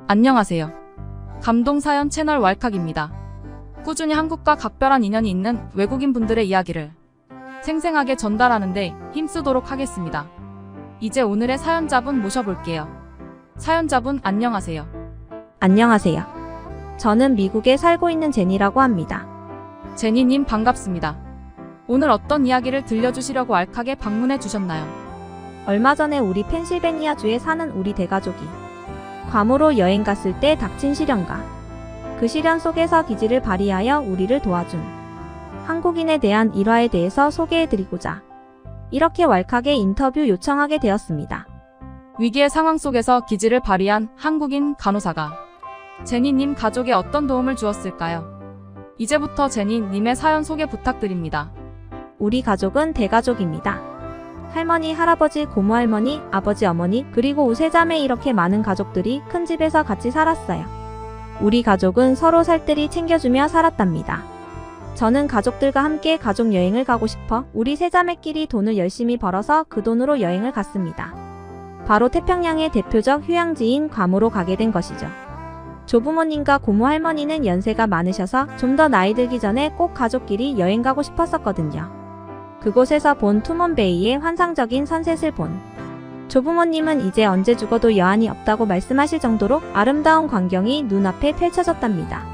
안녕하세요. 감동사연 채널 왈칵입니다. 꾸준히 한국과 각별한 인연이 있는 외국인 분들의 이야기를 생생하게 전달하는데 힘쓰도록 하겠습니다. 이제 오늘의 사연자분 모셔볼게요. 사연자분 안녕하세요. 안녕하세요. 저는 미국에 살고 있는 제니라고 합니다. 제니님 반갑습니다. 오늘 어떤 이야기를 들려주시려고 왈칵에 방문해 주셨나요? 얼마 전에 우리 펜실베니아주에 사는 우리 대가족이 괌으로 여행 갔을 때 닥친 시련과 그 시련 속에서 기지를 발휘하여 우리를 도와준 한국인에 대한 일화에 대해서 소개해드리고자 이렇게 왈칵에 인터뷰 요청하게 되었습니다. 위기의 상황 속에서 기지를 발휘한 한국인 간호사가 제니님 가족에 어떤 도움을 주었을까요? 이제부터 제니님의 사연 소개 부탁드립니다. 우리 가족은 대가족입니다. 할머니, 할아버지, 고모할머니, 아버지, 어머니, 그리고 우세자매 이렇게 많은 가족들이 큰 집에서 같이 살았어요. 우리 가족은 서로 살뜰히 챙겨주며 살았답니다. 저는 가족들과 함께 가족 여행을 가고 싶어 우리 세자매끼리 돈을 열심히 벌어서 그 돈으로 여행을 갔습니다. 바로 태평양의 대표적 휴양지인 괌으로 가게 된 것이죠. 조부모님과 고모 할머니는 연세가 많으셔서 좀 더 나이 들기 전에 꼭 가족끼리 여행 가고 싶었었거든요. 그곳에서 본 투몬베이의 환상적인 선셋을 본 조부모님은 이제 언제 죽어도 여한이 없다고 말씀하실 정도로 아름다운 광경이 눈앞에 펼쳐졌답니다.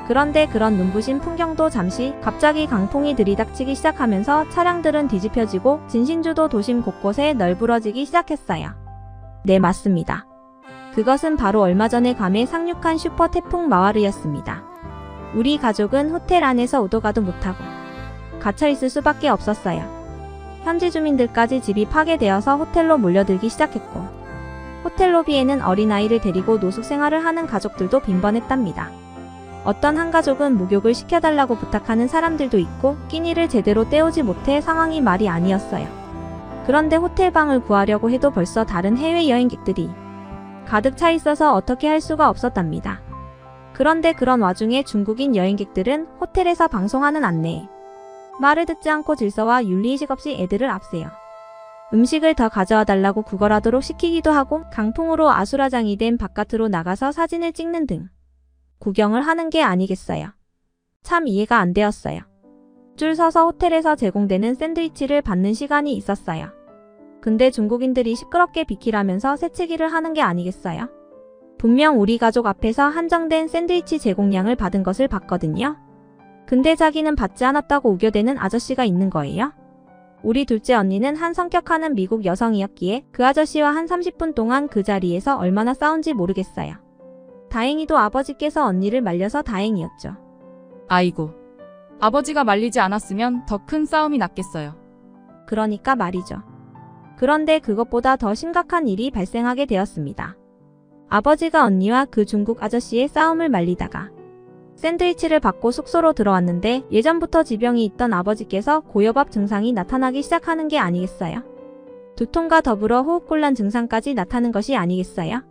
그런데 그런 눈부신 풍경도 잠시 갑자기 강풍이 들이닥치기 시작하면서 차량들은 뒤집혀지고 진신주도 도심 곳곳에 널브러지기 시작했어요. 네, 맞습니다. 그것은 바로 얼마 전에 괌에 상륙한 슈퍼 태풍 마와르였습니다. 우리 가족은 호텔 안에서 오도 가도 못하고 갇혀있을 수밖에 없었어요. 현지 주민들까지 집이 파괴되어서 호텔로 몰려들기 시작했고 호텔 로비에는 어린아이를 데리고 노숙 생활을 하는 가족들도 빈번했답니다. 어떤 한 가족은 목욕을 시켜달라고 부탁하는 사람들도 있고 끼니를 제대로 때우지 못해 상황이 말이 아니었어요. 그런데 호텔방을 구하려고 해도 벌써 다른 해외 여행객들이 가득 차 있어서 어떻게 할 수가 없었답니다. 그런데 그런 와중에 중국인 여행객들은 호텔에서 방송하는 안내에 말을 듣지 않고 질서와 윤리의식 없이 애들을 앞세요. 음식을 더 가져와 달라고 구걸하도록 시키기도 하고 강풍으로 아수라장이 된 바깥으로 나가서 사진을 찍는 등 구경을 하는 게 아니겠어요. 참 이해가 안 되었어요. 줄 서서 호텔에서 제공되는 샌드위치를 받는 시간이 있었어요. 근데 중국인들이 시끄럽게 비키라면서 새치기를 하는 게 아니겠어요? 분명 우리 가족 앞에서 한정된 샌드위치 제공량을 받은 것을 봤거든요. 근데 자기는 받지 않았다고 우겨대는 아저씨가 있는 거예요? 우리 둘째 언니는 한 성격하는 미국 여성이었기에 그 아저씨와 한 30분 동안 그 자리에서 얼마나 싸운지 모르겠어요. 다행히도 아버지께서 언니를 말려서 다행이었죠. 아이고, 아버지가 말리지 않았으면 더 큰 싸움이 났겠어요. 그러니까 말이죠. 그런데 그것보다 더 심각한 일이 발생하게 되었습니다. 아버지가 언니와 그 중국 아저씨의 싸움을 말리다가 샌드위치를 받고 숙소로 들어왔는데 예전부터 지병이 있던 아버지께서 고혈압 증상이 나타나기 시작하는 게 아니겠어요? 두통과 더불어 호흡곤란 증상까지 나타나는 것이 아니겠어요?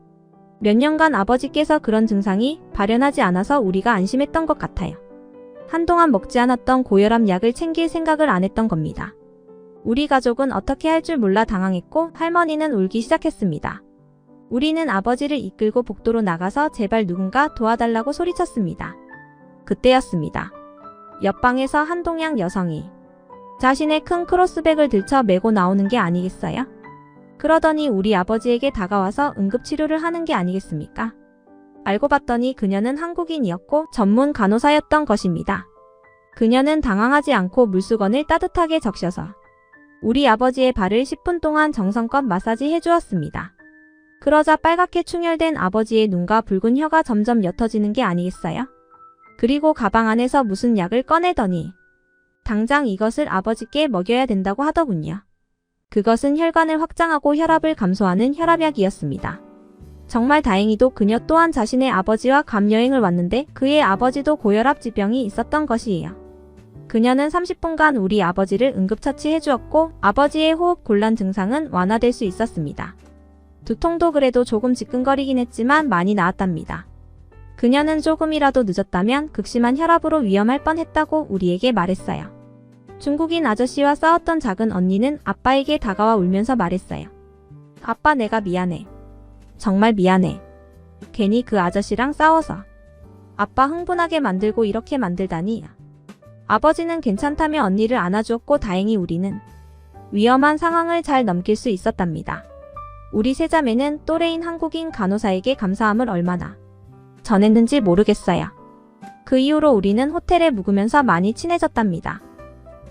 몇 년간 아버지께서 그런 증상이 발현하지 않아서 우리가 안심했던 것 같아요. 한동안 먹지 않았던 고혈압 약을 챙길 생각을 안 했던 겁니다. 우리 가족은 어떻게 할 줄 몰라 당황했고 할머니는 울기 시작했습니다. 우리는 아버지를 이끌고 복도로 나가서 제발 누군가 도와달라고 소리쳤습니다. 그때였습니다. 옆방에서 한 동양 여성이 자신의 큰 크로스백을 들쳐 메고 나오는 게 아니겠어요? 그러더니 우리 아버지에게 다가와서 응급치료를 하는 게 아니겠습니까? 알고 봤더니 그녀는 한국인이었고 전문 간호사였던 것입니다. 그녀는 당황하지 않고 물수건을 따뜻하게 적셔서 우리 아버지의 발을 10분 동안 정성껏 마사지 해주었습니다. 그러자 빨갛게 충혈된 아버지의 눈과 붉은 혀가 점점 옅어지는 게 아니겠어요? 그리고 가방 안에서 무슨 약을 꺼내더니 당장 이것을 아버지께 먹여야 된다고 하더군요. 그것은 혈관을 확장하고 혈압을 감소하는 혈압약이었습니다. 정말 다행히도 그녀 또한 자신의 아버지와 괌 여행을 왔는데 그의 아버지도 고혈압 지병이 있었던 것이에요. 그녀는 30분간 우리 아버지를 응급처치해 주었고 아버지의 호흡 곤란 증상은 완화될 수 있었습니다. 두통도 그래도 조금 지끈거리긴 했지만 많이 나았답니다. 그녀는 조금이라도 늦었다면 극심한 혈압으로 위험할 뻔했다고 우리에게 말했어요. 중국인 아저씨와 싸웠던 작은 언니는 아빠에게 다가와 울면서 말했어요. 아빠, 내가 미안해. 정말 미안해. 괜히 그 아저씨랑 싸워서 아빠 흥분하게 만들고 이렇게 만들다니. 아버지는 괜찮다며 언니를 안아주었고 다행히 우리는 위험한 상황을 잘 넘길 수 있었답니다. 우리 세자매는 또래인 한국인 간호사에게 감사함을 얼마나 전했는지 모르겠어요. 그 이후로 우리는 호텔에 묵으면서 많이 친해졌답니다.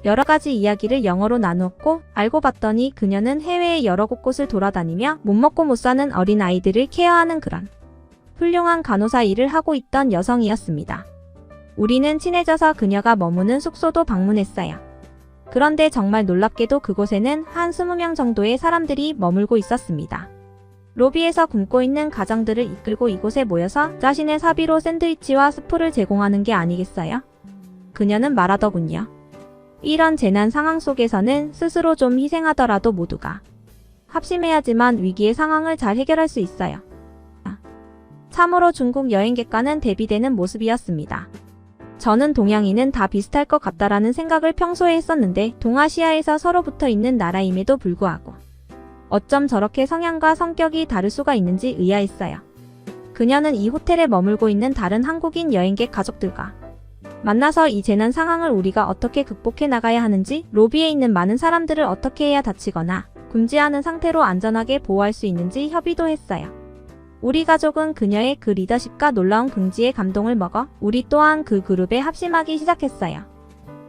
여러 가지 이야기를 영어로 나누었고 알고 봤더니 그녀는 해외의 여러 곳곳을 돌아다니며 못 먹고 못 사는 어린 아이들을 케어하는 그런 훌륭한 간호사 일을 하고 있던 여성이었습니다. 우리는 친해져서 그녀가 머무는 숙소도 방문했어요. 그런데 정말 놀랍게도 그곳에는 한 20명 정도의 사람들이 머물고 있었습니다. 로비에서 굶고 있는 가정들을 이끌고 이곳에 모여서 자신의 사비로 샌드위치와 스프를 제공하는 게 아니겠어요? 그녀는 말하더군요. 이런 재난 상황 속에서는 스스로 좀 희생하더라도 모두가 합심해야지만 위기의 상황을 잘 해결할 수 있어요. 참으로 중국 여행객과는 대비되는 모습이었습니다. 저는 동양인은 다 비슷할 것 같다라는 생각을 평소에 했었는데 동아시아에서 서로 붙어 있는 나라임에도 불구하고 어쩜 저렇게 성향과 성격이 다를 수가 있는지 의아했어요. 그녀는 이 호텔에 머물고 있는 다른 한국인 여행객 가족들과 만나서 이 재난 상황을 우리가 어떻게 극복해 나가야 하는지, 로비에 있는 많은 사람들을 어떻게 해야 다치거나 굶지 않은 상태로 안전하게 보호할 수 있는지 협의도 했어요. 우리 가족은 그녀의 그 리더십과 놀라운 긍지에 감동을 먹어 우리 또한 그 그룹에 합심하기 시작했어요.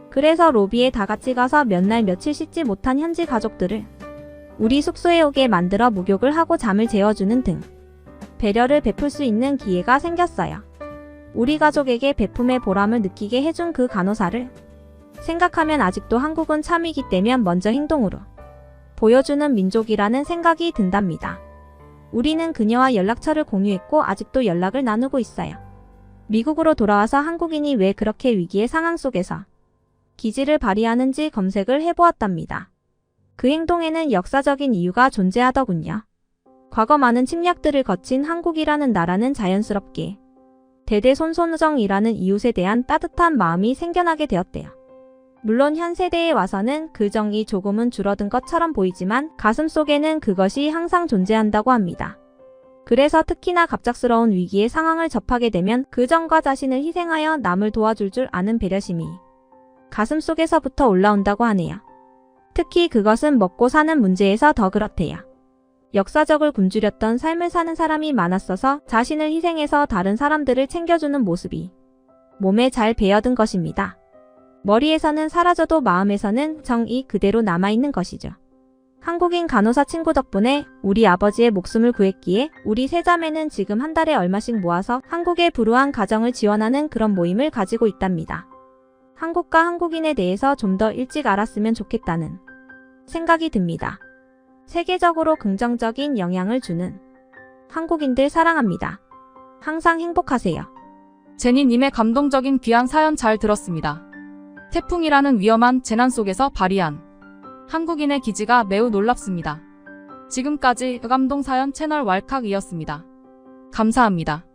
그래서 로비에 다 같이 가서 몇 날 며칠 씻지 못한 현지 가족들을 우리 숙소에 오게 만들어 목욕을 하고 잠을 재워주는 등 배려를 베풀 수 있는 기회가 생겼어요. 우리 가족에게 베품의 보람을 느끼게 해준 그 간호사를 생각하면 아직도 한국은 참 위기 때면 먼저 행동으로 보여주는 민족이라는 생각이 든답니다. 우리는 그녀와 연락처를 공유했고 아직도 연락을 나누고 있어요. 미국으로 돌아와서 한국인이 왜 그렇게 위기의 상황 속에서 기지를 발휘하는지 검색을 해보았답니다. 그 행동에는 역사적인 이유가 존재하더군요. 과거 많은 침략들을 거친 한국이라는 나라는 자연스럽게 대대손손우정이라는 이웃에 대한 따뜻한 마음이 생겨나게 되었대요. 물론 현 세대에 와서는 그 정이 조금은 줄어든 것처럼 보이지만 가슴속에는 그것이 항상 존재한다고 합니다. 그래서 특히나 갑작스러운 위기의 상황을 접하게 되면 그 정과 자신을 희생하여 남을 도와줄 줄 아는 배려심이 가슴속에서부터 올라온다고 하네요. 특히 그것은 먹고 사는 문제에서 더 그렇대요. 역사적을 굶주렸던 삶을 사는 사람이 많았어서 자신을 희생해서 다른 사람들을 챙겨주는 모습이 몸에 잘 배어든 것입니다. 머리에서는 사라져도 마음에서는 정이 그대로 남아있는 것이죠. 한국인 간호사 친구 덕분에 우리 아버지의 목숨을 구했기에 우리 세자매는 지금 한 달에 얼마씩 모아서 한국의 불우한 가정을 지원하는 그런 모임을 가지고 있답니다. 한국과 한국인에 대해서 좀 더 일찍 알았으면 좋겠다는 생각이 듭니다. 세계적으로 긍정적인 영향을 주는 한국인들 사랑합니다. 항상 행복하세요. 제니님의 감동적인 귀한 사연 잘 들었습니다. 태풍이라는 위험한 재난 속에서 발휘한 한국인의 기지가 매우 놀랍습니다. 지금까지 감동 사연 채널 왈칵이었습니다. 감사합니다.